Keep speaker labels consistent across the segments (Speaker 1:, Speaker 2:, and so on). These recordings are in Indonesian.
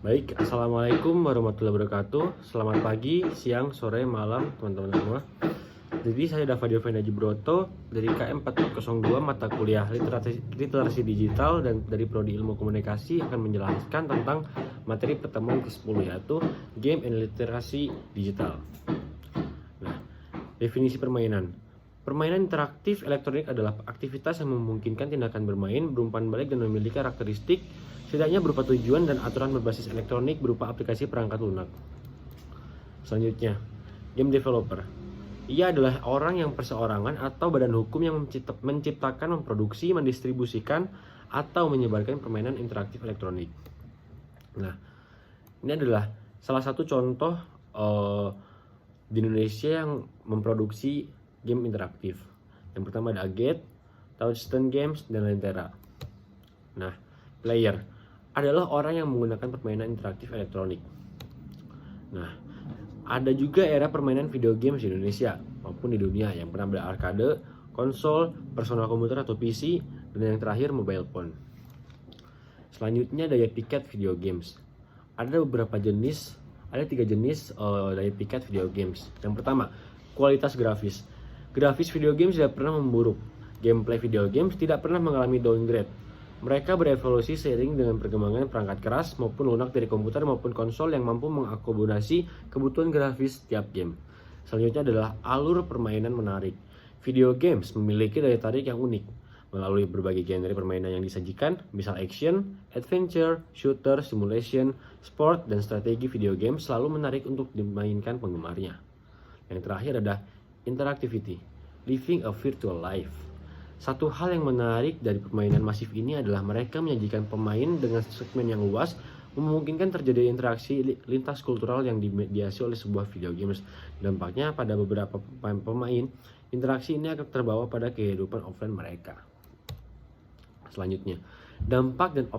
Speaker 1: Baik, Assalamualaikum warahmatullahi wabarakatuh. Selamat pagi, siang, sore, malam teman-teman semua. Jadi saya Dava Dioven Broto dari KM 4402 mata kuliah literasi digital dan dari Prodi Ilmu Komunikasi akan menjelaskan tentang materi pertemuan ke-10 yaitu Game and Literasi Digital. Nah, definisi permainan. Permainan interaktif elektronik adalah aktivitas yang memungkinkan tindakan bermain, berumpan balik, dan memiliki karakteristik setidaknya berupa tujuan dan aturan berbasis elektronik berupa aplikasi perangkat lunak. Selanjutnya, game developer. Ia adalah orang yang perseorangan atau badan hukum yang menciptakan, memproduksi, mendistribusikan, atau menyebarkan permainan interaktif elektronik. Nah, ini adalah salah satu contoh di Indonesia yang memproduksi game interaktif. Yang pertama ada Agate, Touchstone Games, dan Lentera. Nah, player adalah orang yang menggunakan permainan interaktif elektronik. Nah, ada juga era permainan video games di Indonesia maupun di dunia yang pernah berarkade, konsol, personal komputer atau PC, dan yang terakhir mobile phone. Selanjutnya daya pikat video games. Ada beberapa jenis, ada 3 jenis daya pikat video games. Yang pertama, kualitas grafis. Grafis video games tidak pernah memburuk. Gameplay video games tidak pernah mengalami downgrade. Mereka berevolusi seiring dengan perkembangan perangkat keras maupun lunak dari komputer maupun konsol yang mampu mengakomodasi kebutuhan grafis setiap game. Selanjutnya adalah alur permainan menarik. Video games memiliki daya tarik yang unik melalui berbagai genre permainan yang disajikan, misal action, adventure, shooter, simulation, sport, dan strategi. Video games selalu menarik untuk dimainkan penggemarnya. Yang terakhir ada interactivity, living a virtual life. Satu hal yang menarik dari permainan masif ini adalah mereka menyajikan pemain dengan segmen yang luas, memungkinkan terjadi interaksi lintas kultural yang dimediasi oleh sebuah video games. Dampaknya pada beberapa pemain, interaksi ini akan terbawa pada kehidupan offline mereka. Selanjutnya, dampak dan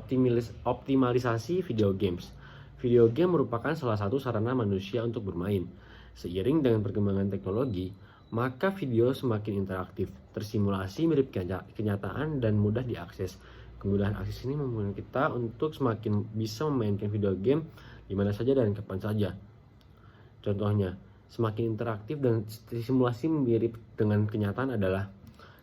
Speaker 1: optimalisasi video games. Video game merupakan salah satu sarana manusia untuk bermain. Seiring dengan perkembangan teknologi, maka video semakin interaktif, tersimulasi mirip kenyataan, dan mudah diakses. Kemudahan akses ini memungkinkan kita untuk semakin bisa memainkan video game di mana saja dan kapan saja. Contohnya, semakin interaktif dan simulasi mirip dengan kenyataan adalah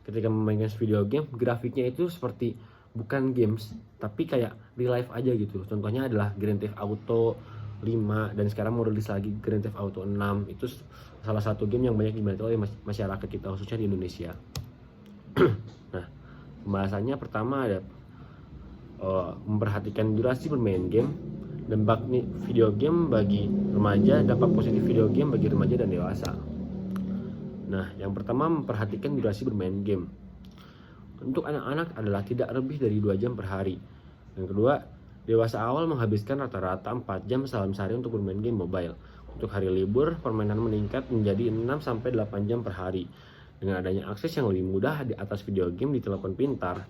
Speaker 1: ketika memainkan video game, grafiknya itu seperti bukan games, tapi kayak real life aja gitu. Contohnya adalah Grand Theft Auto 5 dan sekarang mau rilis lagi Grand Theft Auto 6. Itu salah satu game yang banyak diminati oleh masyarakat kita khususnya di Indonesia. Nah, pembahasannya pertama ada memperhatikan durasi bermain game, dampak video game bagi remaja, dampak positif video game bagi remaja dan dewasa. Nah, yang pertama memperhatikan durasi bermain game. Untuk anak-anak adalah tidak lebih dari 2 jam per hari. Yang kedua, dewasa awal menghabiskan rata-rata 4 jam dalam sehari untuk bermain game mobile. Untuk hari libur, permainan meningkat menjadi 6-8 jam per hari. Dengan adanya akses yang lebih mudah di atas video game di telepon pintar,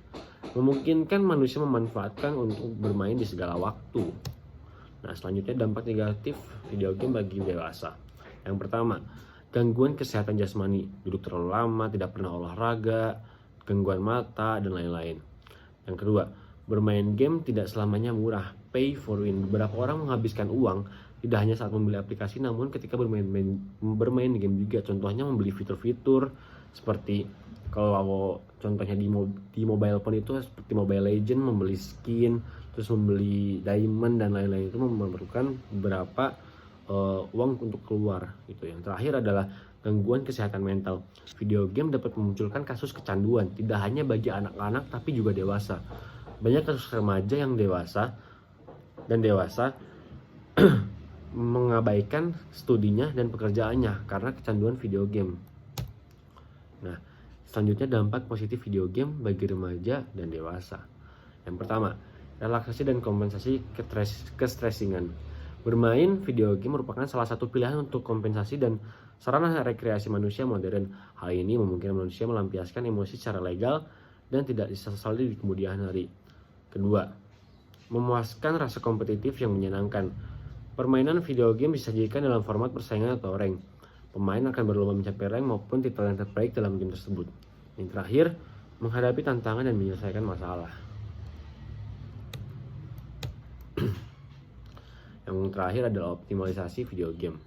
Speaker 1: memungkinkan manusia memanfaatkan untuk bermain di segala waktu. Nah, selanjutnya dampak negatif video game bagi dewasa. Yang pertama, gangguan kesehatan jasmani, duduk terlalu lama, tidak pernah olahraga, gangguan mata, dan lain-lain. Yang kedua, bermain game tidak selamanya murah, pay for win. Beberapa orang menghabiskan uang tidak hanya saat membeli aplikasi, namun ketika bermain game juga. Contohnya membeli fitur-fitur seperti kalau contohnya di mobile phone itu seperti Mobile Legend, membeli skin, terus membeli diamond dan lain-lain, itu memerlukan beberapa uang untuk keluar gitu. Yang terakhir adalah gangguan kesehatan mental. Video game dapat memunculkan kasus kecanduan, tidak hanya bagi anak-anak tapi juga dewasa. Banyak kasus remaja yang dewasa mengabaikan studinya dan pekerjaannya karena kecanduan video game. Nah, selanjutnya dampak positif video game bagi remaja dan dewasa. Yang pertama, relaksasi dan kompensasi kestresingan. Bermain video game merupakan salah satu pilihan untuk kompensasi dan sarana rekreasi manusia modern. Hal ini memungkinkan manusia melampiaskan emosi secara legal dan tidak disesali di kemudian hari. Kedua, memuaskan rasa kompetitif yang menyenangkan. Permainan video game disajikan dalam format persaingan atau rank. Pemain akan berlomba mencapai rank maupun titel yang terbaik dalam game tersebut. Yang terakhir, menghadapi tantangan dan menyelesaikan masalah. Yang terakhir adalah optimalisasi video game.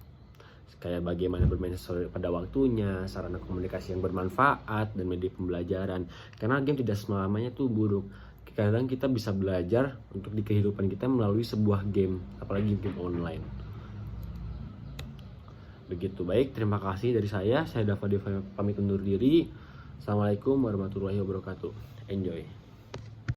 Speaker 1: Kayak bagaimana bermain sesuai pada waktunya, sarana komunikasi yang bermanfaat, dan media pembelajaran. Karena game tidak selamanya tuh buruk. Kadang kita bisa belajar untuk di kehidupan kita melalui sebuah game, apalagi game online. Begitu. Baik, terima kasih dari saya. Saya Dava pamit undur diri. Assalamualaikum warahmatullahi wabarakatuh. Enjoy.